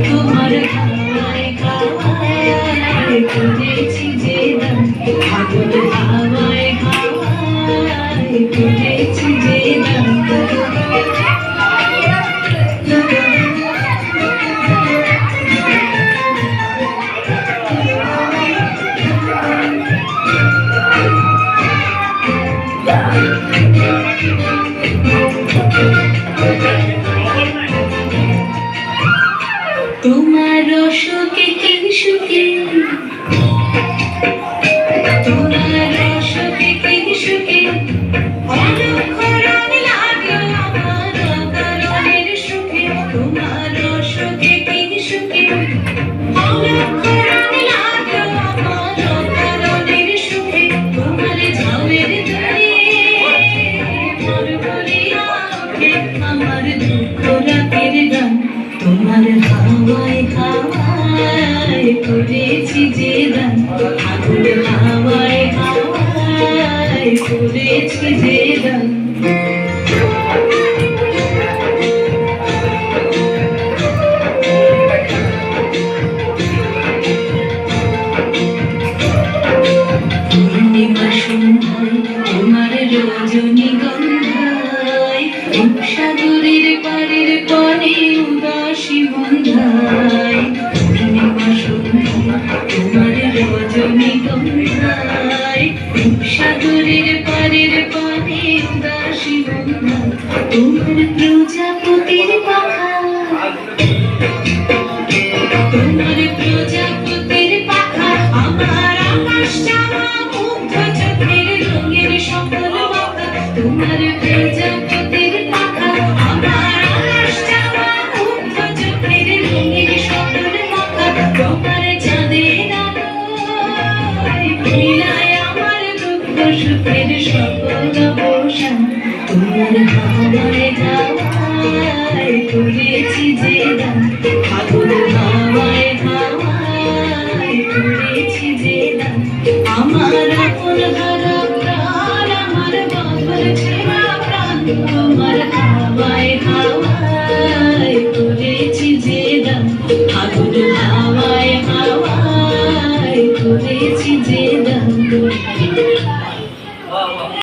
তোমার হাওয়ায় হাওয়ায় করেছি যে দান, আগুন হাওয়ায় হাওয়ায় করেছি যে দান। তোমার সুখে কি সুখে, তোমার সুখে কি সুখে, অলক্ষ রং লাগে আমার অকারণের সুখে। তোমার সুখে কি সুখে, অলক্ষ রং লাগে আমার অকারণের সুখে। তোমার ঝামের ধরে মন ভরিয়া ওঠে আমার দুঃখ রাতের গান। তোমার হাওয়ায় হাওয়ায় করেছি যে দান, আগুন হাওয়ায় হাওয়ায় করেছি যে দান। পূর্ণিমা সন্ধ্যায় তোমার রজনীগন্ধায়, সাগরের পারের পানে উদাসী বন্ধায়। পূর্ণিমা সন্ধ্যায় তোমার রজনীগন্ধায়, সাগরের পারের পানে উদাসী বন্ধায়। তোমার প্রজাপতির পাখা, তোমার প্রজাপতির পাখা আমার আকাশ চাওয়া মুগ্ধ চোখের রঙের সকল মাখা। তোমার প্রজাপতির পাখা আমার আকাশ চাওয়া মুগ্ধ চোখের রঙের সকল মাখা। তোমার চাঁদের আলোয় মিলায় আমার দুঃখ সুখের সকল অবসান। তোমার হাওয়ায় হাওয়ায় করেছি যে দান, আগুন হাওয়ায় হাওয়ায় করেছি যে দান। আমার আপন হারা প্রাণ, আমার বাঁধন ছেঁড়া প্রাণ, তোমার হাওয়ায় হাওয়ায় করেছি যে দান, আগুন হাওয়ায় হাওয়ায় করেছি যে দান।